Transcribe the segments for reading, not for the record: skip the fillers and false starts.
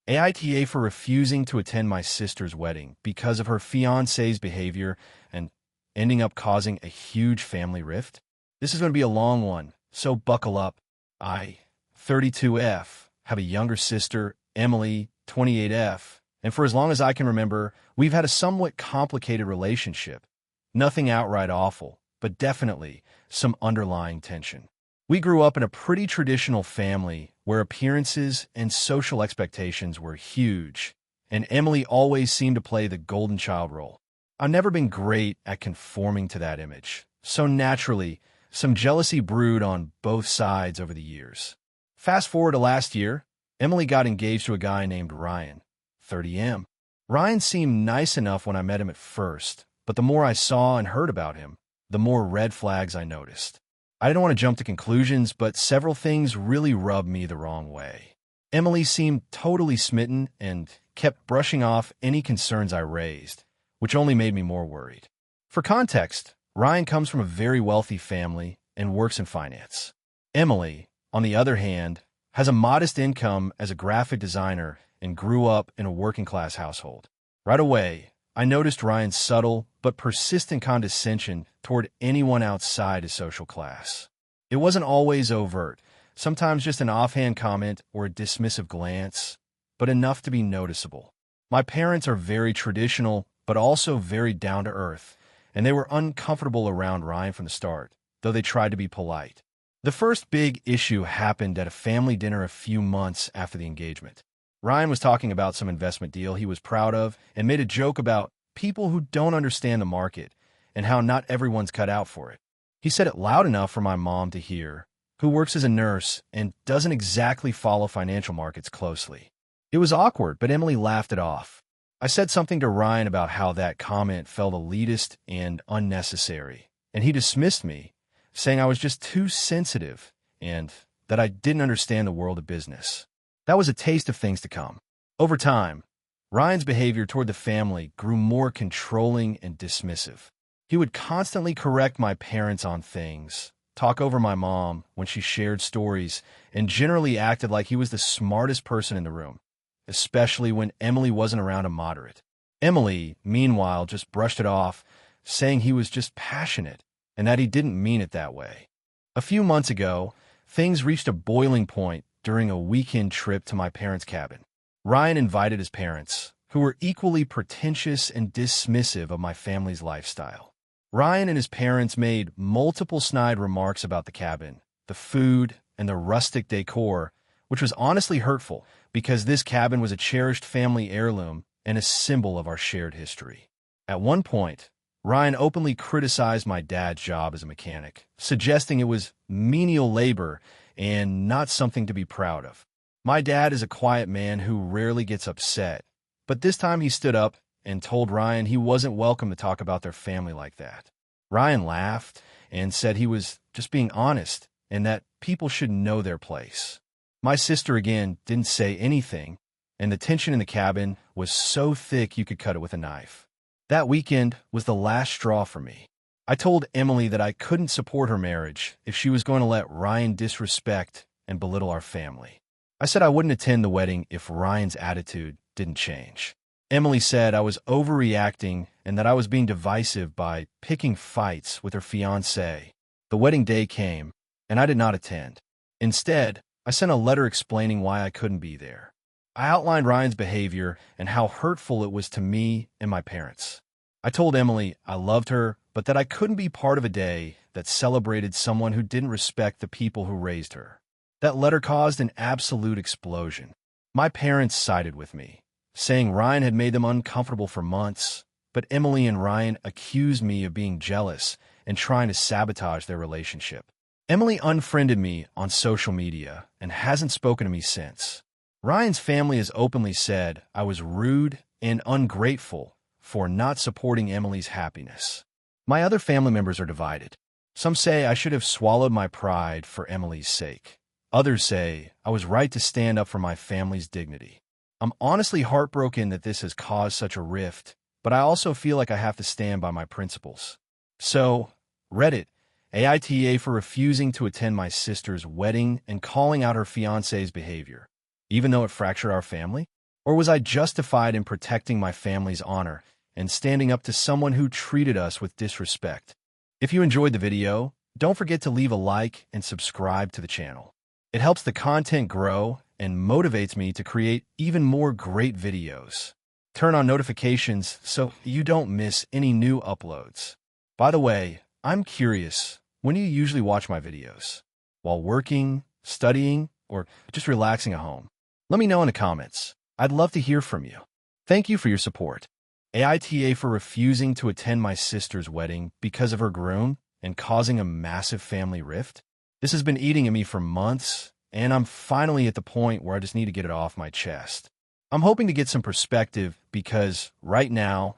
AITA for refusing to attend my sister's wedding because of her fiancé's behavior and ending up causing a huge family rift. This is going to be a long one, so buckle up. I, 32F, have a younger sister, Emily, 28F, and for as long as I can remember, we've had a somewhat complicated relationship. Nothing outright awful, but definitely some underlying tension. We grew up in a pretty traditional family where appearances and social expectations were huge, and Emily always seemed to play the golden child role. I've never been great at conforming to that image, so naturally, some jealousy brewed on both sides over the years. Fast forward to last year, Emily got engaged to a guy named Ryan, 30M. Ryan seemed nice enough when I met him at first, but the more I saw and heard about him, the more red flags I noticed. I didn't want to jump to conclusions, but several things really rubbed me the wrong way. Emily seemed totally smitten and kept brushing off any concerns I raised, which only made me more worried. For context, Ryan comes from a very wealthy family and works in finance. Emily, on the other hand, has a modest income as a graphic designer and grew up in a working-class household. Right away, I noticed Ryan's subtle but persistent condescension toward anyone outside his social class. It wasn't always overt, sometimes just an offhand comment or a dismissive glance, but enough to be noticeable. My parents are very traditional, but also very down-to-earth, and they were uncomfortable around Ryan from the start, though they tried to be polite. The first big issue happened at a family dinner a few months after the engagement. Ryan was talking about some investment deal he was proud of and made a joke about people who don't understand the market and how not everyone's cut out for it. He said it loud enough for my mom to hear, who works as a nurse and doesn't exactly follow financial markets closely. It was awkward, but Emily laughed it off. I said something to Ryan about how that comment felt elitist and unnecessary, and he dismissed me, saying I was just too sensitive and that I didn't understand the world of business. That was a taste of things to come. Over time, Ryan's behavior toward the family grew more controlling and dismissive. He would constantly correct my parents on things, talk over my mom when she shared stories, and generally acted like he was the smartest person in the room, especially when Emily wasn't around to moderate. Emily, meanwhile, just brushed it off, saying he was just passionate and that he didn't mean it that way. A few months ago, things reached a boiling point during a weekend trip to my parents' cabin. Ryan invited his parents, who were equally pretentious and dismissive of my family's lifestyle. Ryan and his parents made multiple snide remarks about the cabin, the food, and the rustic decor, which was honestly hurtful because this cabin was a cherished family heirloom and a symbol of our shared history. At one point, Ryan openly criticized my dad's job as a mechanic, suggesting it was menial labor and not something to be proud of. My dad is a quiet man who rarely gets upset, but this time he stood up and told Ryan he wasn't welcome to talk about their family like that. Ryan laughed and said he was just being honest and that people should know their place. My sister again didn't say anything, and the tension in the cabin was so thick you could cut it with a knife. That weekend was the last straw for me. I told Emily that I couldn't support her marriage if she was going to let Ryan disrespect and belittle our family. I said I wouldn't attend the wedding if Ryan's attitude didn't change. Emily said I was overreacting and that I was being divisive by picking fights with her fiancé. The wedding day came, and I did not attend. Instead, I sent a letter explaining why I couldn't be there. I outlined Ryan's behavior and how hurtful it was to me and my parents. I told Emily I loved her, but that I couldn't be part of a day that celebrated someone who didn't respect the people who raised her. That letter caused an absolute explosion. My parents sided with me, saying Ryan had made them uncomfortable for months, but Emily and Ryan accused me of being jealous and trying to sabotage their relationship. Emily unfriended me on social media and hasn't spoken to me since. Ryan's family has openly said I was rude and ungrateful for not supporting Emily's happiness. My other family members are divided. Some say I should have swallowed my pride for Emily's sake. Others say I was right to stand up for my family's dignity. I'm honestly heartbroken that this has caused such a rift, but I also feel like I have to stand by my principles. So, Reddit, AITA for refusing to attend my sister's wedding and calling out her fiancé's behavior, even though it fractured our family? Or was I justified in protecting my family's honor and standing up to someone who treated us with disrespect? If you enjoyed the video, don't forget to leave a like and subscribe to the channel. It helps the content grow and motivates me to create even more great videos. Turn on notifications so you don't miss any new uploads. By the way, I'm curious, when do you usually watch my videos? While working, studying, or just relaxing at home? Let me know in the comments. I'd love to hear from you. Thank you for your support. AITA for refusing to attend my sister's wedding because of her groom and causing a massive family rift. This has been eating at me for months, and I'm finally at the point where I just need to get it off my chest. I'm hoping to get some perspective because right now,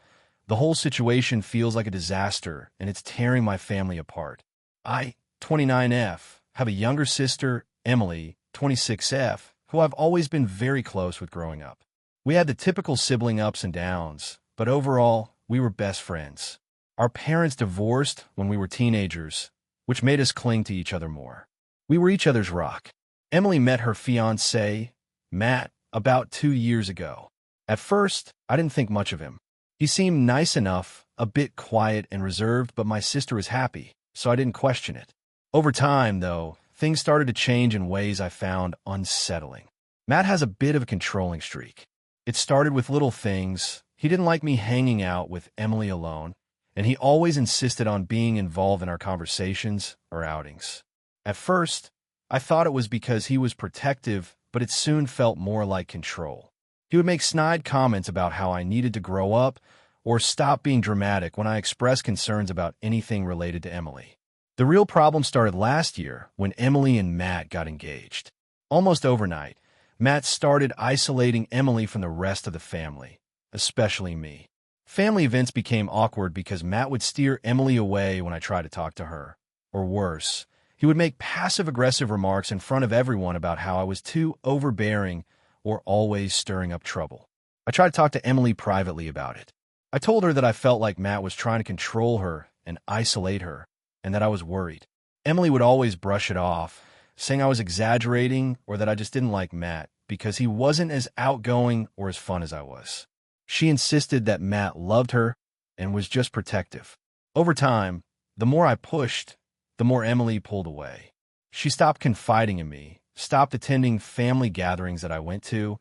the whole situation feels like a disaster and it's tearing my family apart. I, 29F, have a younger sister, Emily, 26F, who I've always been very close with growing up. We had the typical sibling ups and downs, but overall, we were best friends. Our parents divorced when we were teenagers, which made us cling to each other more. We were each other's rock. Emily met her fiancé, Matt, about 2 years ago. At first, I didn't think much of him. He seemed nice enough, a bit quiet and reserved, but my sister was happy, so I didn't question it. Over time, though, things started to change in ways I found unsettling. Matt has a bit of a controlling streak. It started with little things. He didn't like me hanging out with Emily alone, and he always insisted on being involved in our conversations or outings. At first, I thought it was because he was protective, but it soon felt more like control. He would make snide comments about how I needed to grow up or stop being dramatic when I expressed concerns about anything related to Emily. The real problem started last year when Emily and Matt got engaged. Almost overnight, Matt started isolating Emily from the rest of the family, especially me. Family events became awkward because Matt would steer Emily away when I tried to talk to her. Or worse, he would make passive-aggressive remarks in front of everyone about how I was too overbearing or always stirring up trouble. I tried to talk to Emily privately about it. I told her that I felt like Matt was trying to control her and isolate her, and that I was worried. Emily would always brush it off, saying I was exaggerating or that I just didn't like Matt because he wasn't as outgoing or as fun as I was. She insisted that Matt loved her and was just protective. Over time, the more I pushed, the more Emily pulled away. She stopped confiding in me, stopped attending family gatherings that I went to,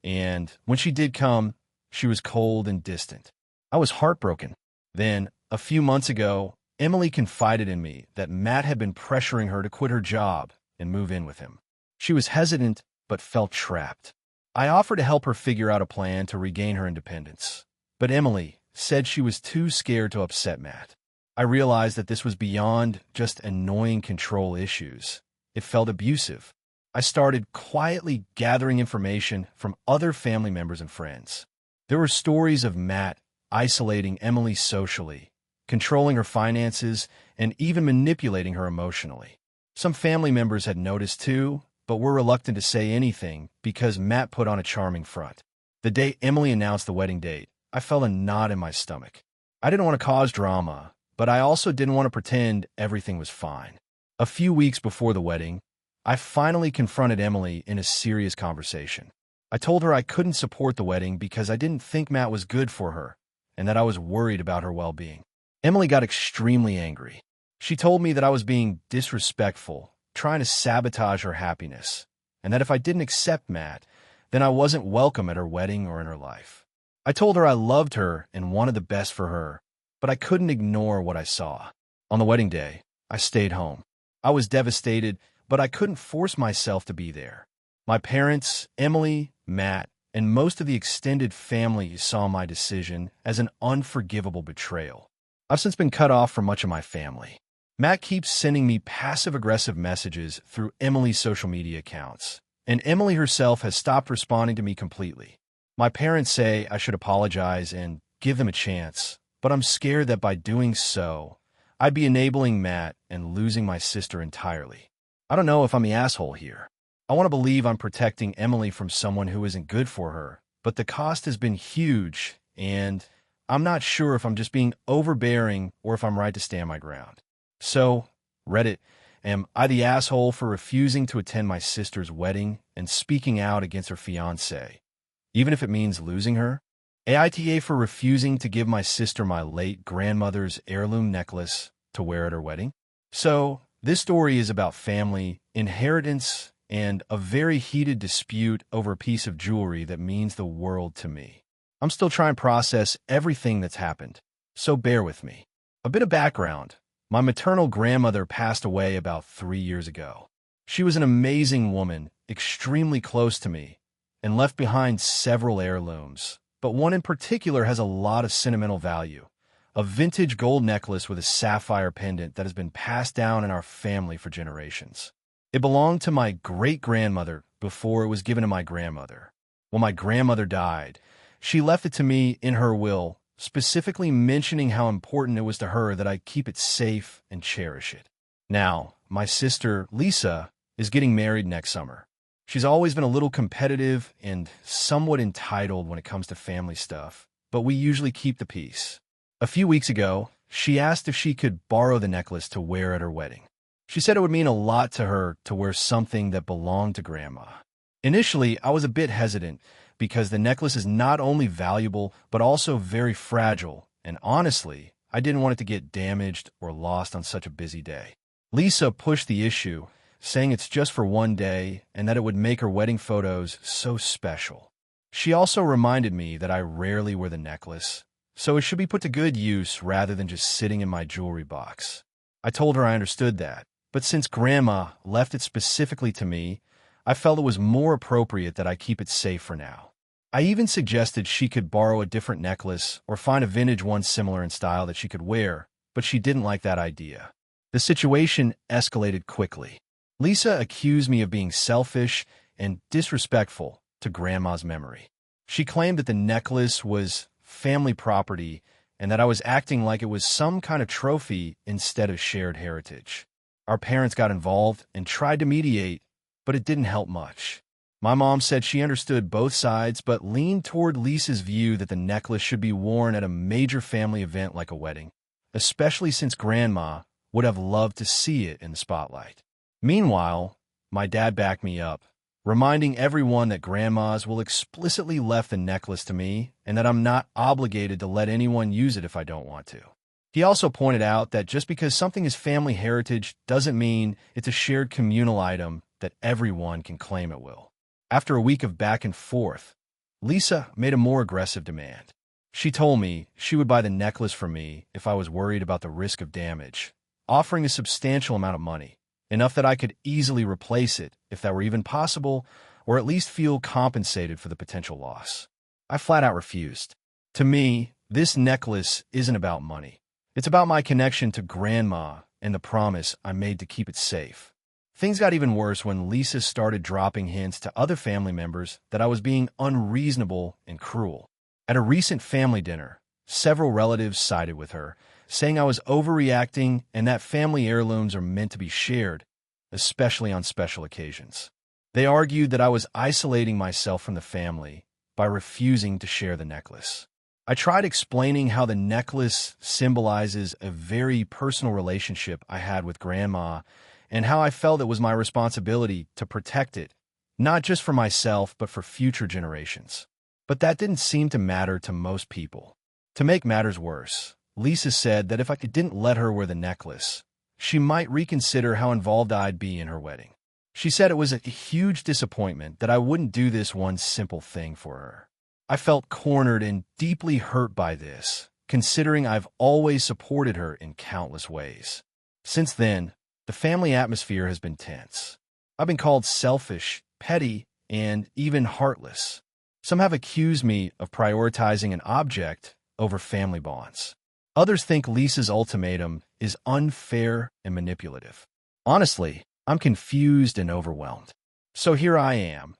and when she did come, she was cold and distant. I was heartbroken. Then, a few months ago, Emily confided in me that Matt had been pressuring her to quit her job and move in with him. She was hesitant, but felt trapped. I offered to help her figure out a plan to regain her independence, but Emily said she was too scared to upset Matt. I realized that this was beyond just annoying control issues. It felt abusive. I started quietly gathering information from other family members and friends. There were stories of Matt isolating Emily socially, controlling her finances, and even manipulating her emotionally. Some family members had noticed too, but were reluctant to say anything because Matt put on a charming front. The day Emily announced the wedding date, I felt a knot in my stomach. I didn't want to cause drama, but I also didn't want to pretend everything was fine. A few weeks before the wedding, I finally confronted Emily in a serious conversation. I told her I couldn't support the wedding because I didn't think Matt was good for her and that I was worried about her well-being. Emily got extremely angry. She told me that I was being disrespectful, trying to sabotage her happiness, and that if I didn't accept Matt, then I wasn't welcome at her wedding or in her life. I told her I loved her and wanted the best for her, but I couldn't ignore what I saw. On the wedding day, I stayed home. I was devastated, but I couldn't force myself to be there. My parents, Emily, Matt, and most of the extended family saw my decision as an unforgivable betrayal. I've since been cut off from much of my family. Matt keeps sending me passive-aggressive messages through Emily's social media accounts, and Emily herself has stopped responding to me completely. My parents say I should apologize and give them a chance, but I'm scared that by doing so, I'd be enabling Matt and losing my sister entirely. I don't know if I'm the asshole here. I want to believe I'm protecting Emily from someone who isn't good for her, but the cost has been huge, and I'm not sure if I'm just being overbearing or if I'm right to stand my ground. So, Reddit, am I the asshole for refusing to attend my sister's wedding and speaking out against her fiancé? even if it means losing her? AITA for refusing to give my sister my late grandmother's heirloom necklace to wear at her wedding? So, this story is about family, inheritance, and a very heated dispute over a piece of jewelry that means the world to me. I'm still trying to process everything that's happened, so bear with me. A bit of background. My maternal grandmother passed away about 3 years ago. She was an amazing woman, extremely close to me, and left behind several heirlooms, but one in particular has a lot of sentimental value. A vintage gold necklace with a sapphire pendant that has been passed down in our family for generations. It belonged to my great-grandmother before it was given to my grandmother. When my grandmother died, she left it to me in her will, specifically mentioning how important it was to her that I keep it safe and cherish it. Now, my sister, Lisa, is getting married next summer. She's always been a little competitive and somewhat entitled when it comes to family stuff, but we usually keep the peace. A few weeks ago, she asked if she could borrow the necklace to wear at her wedding. She said it would mean a lot to her to wear something that belonged to Grandma. Initially, I was a bit hesitant because the necklace is not only valuable, but also very fragile, and honestly, I didn't want it to get damaged or lost on such a busy day. Lisa pushed the issue, saying it's just for one day and that it would make her wedding photos so special. She also reminded me that I rarely wear the necklace, so it should be put to good use rather than just sitting in my jewelry box. I told her I understood that, but since Grandma left it specifically to me, I felt it was more appropriate that I keep it safe for now. I even suggested she could borrow a different necklace or find a vintage one similar in style that she could wear, but she didn't like that idea. The situation escalated quickly. Lisa accused me of being selfish and disrespectful to Grandma's memory. She claimed that the necklace was family property and that I was acting like it was some kind of trophy instead of shared heritage. Our parents got involved and tried to mediate, but it didn't help much. My mom said she understood both sides but leaned toward Lisa's view that the necklace should be worn at a major family event like a wedding, especially since Grandma would have loved to see it in the spotlight. Meanwhile, my dad backed me up, reminding everyone that Grandma's will explicitly left the necklace to me and that I'm not obligated to let anyone use it if I don't want to. He also pointed out that just because something is family heritage doesn't mean it's a shared communal item that everyone can claim it will. After a week of back and forth, Lisa made a more aggressive demand. She told me she would buy the necklace for me if I was worried about the risk of damage, offering a substantial amount of money, enough that I could easily replace it if that were even possible, or at least feel compensated for the potential loss. I flat out refused. To me, this necklace isn't about money. It's about my connection to Grandma and the promise I made to keep it safe. Things got even worse when Lisa started dropping hints to other family members that I was being unreasonable and cruel. At a recent family dinner, several relatives sided with her, saying I was overreacting and that family heirlooms are meant to be shared, especially on special occasions. They argued that I was isolating myself from the family by refusing to share the necklace. I tried explaining how the necklace symbolizes a very personal relationship I had with Grandma and how I felt it was my responsibility to protect it, not just for myself but for future generations. But that didn't seem to matter to most people. To make matters worse, Lisa said that if I didn't let her wear the necklace, she might reconsider how involved I'd be in her wedding. She said it was a huge disappointment that I wouldn't do this one simple thing for her. I felt cornered and deeply hurt by this, considering I've always supported her in countless ways. Since then, the family atmosphere has been tense. I've been called selfish, petty, and even heartless. Some have accused me of prioritizing an object over family bonds. Others think Lisa's ultimatum is unfair and manipulative. Honestly, I'm confused and overwhelmed. So here I am,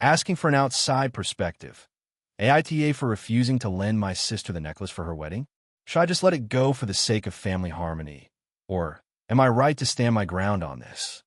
asking for an outside perspective. AITA for refusing to lend my sister the necklace for her wedding? Should I just let it go for the sake of family harmony? Or am I right to stand my ground on this?